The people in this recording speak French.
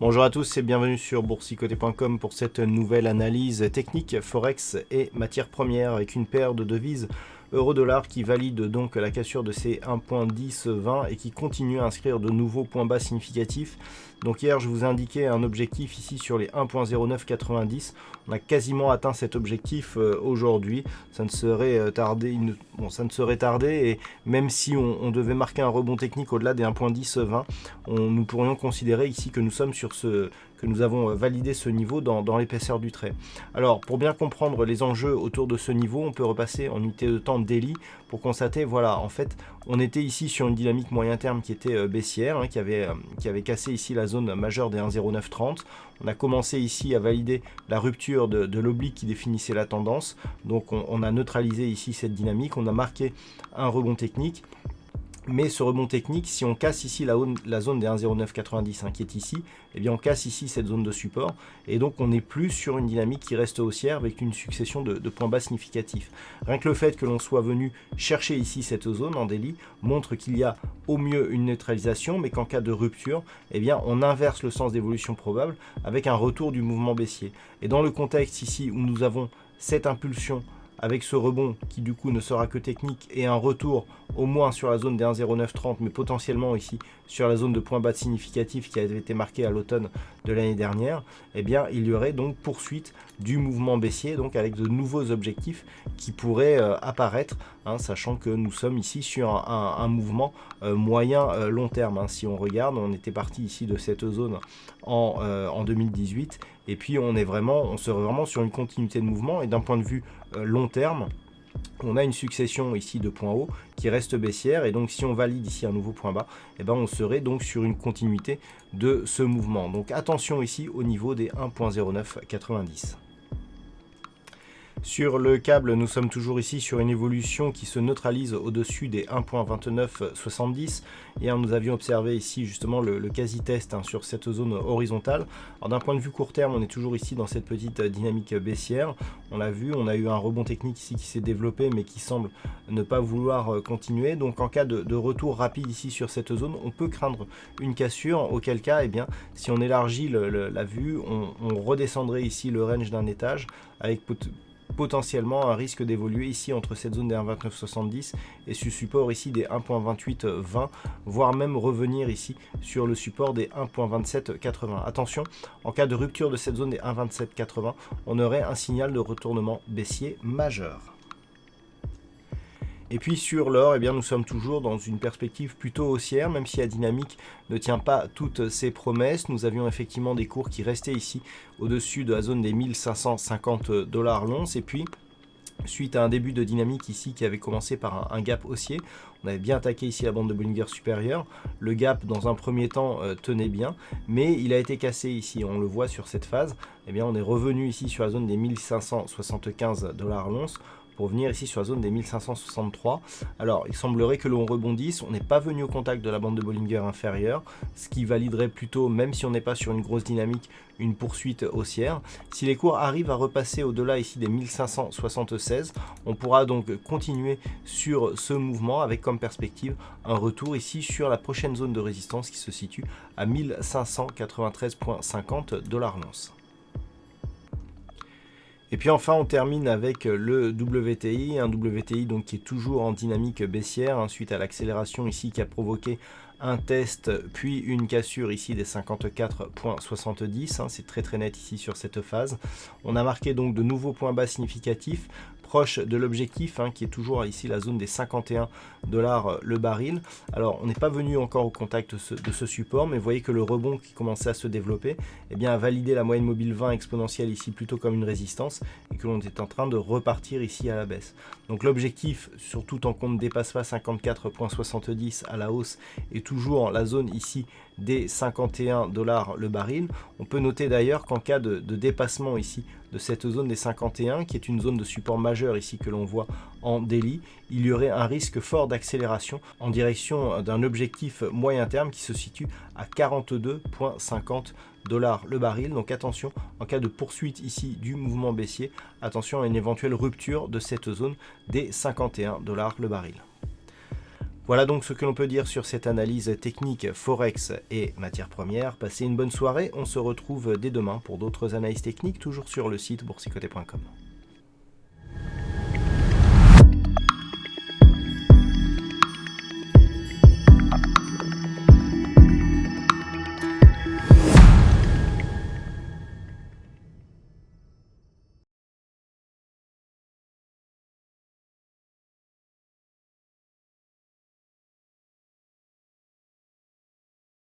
Bonjour à tous et bienvenue sur boursicoté.com pour cette nouvelle analyse technique Forex et matières premières avec une paire de devises euro-dollar qui valide donc la cassure de ces 1.1020 et qui continue à inscrire de nouveaux points bas significatifs. Donc hier je vous ai indiqué un objectif ici sur les 1.0990. On a quasiment atteint cet objectif aujourd'hui. Ça ne serait tardé, et même si on devait marquer un rebond technique au-delà des 1.1020, nous pourrions considérer ici que nous sommes que nous avons validé ce niveau dans l'épaisseur du trait. Alors pour bien comprendre les enjeux autour de ce niveau, on peut repasser en unité de temps daily pour constater, voilà, en fait on était ici sur une dynamique moyen terme qui était baissière, qui avait cassé ici la zone majeure des 1.0930. On a commencé ici à valider la rupture de l'oblique qui définissait la tendance, donc on a neutralisé ici cette dynamique, on a marqué un rebond technique. Mais ce rebond technique, si on casse ici la zone des 1.0990 qui est ici, eh bien on casse ici cette zone de support et donc on n'est plus sur une dynamique qui reste haussière avec une succession de points bas significatifs. Rien que le fait que l'on soit venu chercher ici cette zone en daily montre qu'il y a au mieux une neutralisation, mais qu'en cas de rupture, eh bien on inverse le sens d'évolution probable avec un retour du mouvement baissier. Et dans le contexte ici où nous avons cette impulsion avec ce rebond qui du coup ne sera que technique et un retour au moins sur la zone des 1.0930 mais potentiellement ici sur la zone de points bas significatifs qui avait été marquée à l'automne de l'année dernière, eh bien il y aurait donc poursuite du mouvement baissier, donc avec de nouveaux objectifs qui pourraient apparaître, sachant que nous sommes ici sur un mouvement moyen long terme. Si on regarde, on était parti ici de cette zone en 2018 et puis on serait vraiment sur une continuité de mouvement et d'un point de vue long terme, on a une succession ici de points hauts qui reste baissière et donc si on valide ici un nouveau point bas, eh ben on serait donc sur une continuité de ce mouvement. Donc attention ici au niveau des 1.0990. Sur le câble, nous sommes toujours ici sur une évolution qui se neutralise au-dessus des 1.2970. Hier, nous avions observé ici justement le quasi-test sur cette zone horizontale. Alors d'un point de vue court terme, on est toujours ici dans cette petite dynamique baissière. On l'a vu, on a eu un rebond technique ici qui s'est développé mais qui semble ne pas vouloir continuer. Donc en cas de retour rapide ici sur cette zone, on peut craindre une cassure, auquel cas, eh bien, si on élargit la vue, on redescendrait ici le range d'un étage avec potentiellement un risque d'évoluer ici entre cette zone des 1.2970 et ce support ici des 1.2820, voire même revenir ici sur le support des 1.2780. Attention, en cas de rupture de cette zone des 1.2780, on aurait un signal de retournement baissier majeur. Et puis sur l'or, eh bien, nous sommes toujours dans une perspective plutôt haussière, même si la dynamique ne tient pas toutes ses promesses. Nous avions effectivement des cours qui restaient ici au-dessus de la zone des 1550 $ l'once. Et puis, suite à un début de dynamique ici qui avait commencé par un gap haussier, on avait bien attaqué ici la bande de Bollinger supérieure. Le gap, dans un premier temps, tenait bien, mais il a été cassé ici. On le voit sur cette phase. Eh bien, on est revenu ici sur la zone des 1575 $ l'once, pour venir ici sur la zone des 1563. Alors, il semblerait que l'on rebondisse. On n'est pas venu au contact de la bande de Bollinger inférieure, ce qui validerait plutôt, même si on n'est pas sur une grosse dynamique, une poursuite haussière. Si les cours arrivent à repasser au-delà ici des 1576, on pourra donc continuer sur ce mouvement avec comme perspective un retour ici sur la prochaine zone de résistance qui se situe à 1593,50 $ l'once. Et puis enfin on termine avec le WTI, un WTI donc qui est toujours en dynamique baissière suite à l'accélération ici qui a provoqué un test puis une cassure ici des 54,70, c'est très net ici sur cette phase. On a marqué donc de nouveaux points bas significatifs proche de l'objectif qui est toujours ici la zone des 51 $ le baril. Alors on n'est pas venu encore au contact de ce support, mais vous voyez que le rebond qui commençait à se développer a validé la moyenne mobile 20 exponentielle ici plutôt comme une résistance et que l'on est en train de repartir ici à la baisse. Donc l'objectif, surtout tant qu'on ne dépasse pas 54,70 à la hausse, est toujours la zone ici des 51 $ le baril. On peut noter d'ailleurs qu'en cas de dépassement ici de cette zone des 51, qui est une zone de support majeur ici que l'on voit en daily, il y aurait un risque fort d'accélération en direction d'un objectif moyen terme qui se situe à 42,50 $ le baril. Donc attention, en cas de poursuite ici du mouvement baissier, attention à une éventuelle rupture de cette zone des 51 $ le baril. Voilà donc ce que l'on peut dire sur cette analyse technique Forex et matières premières. Passez une bonne soirée, on se retrouve dès demain pour d'autres analyses techniques, toujours sur le site boursicoté.com.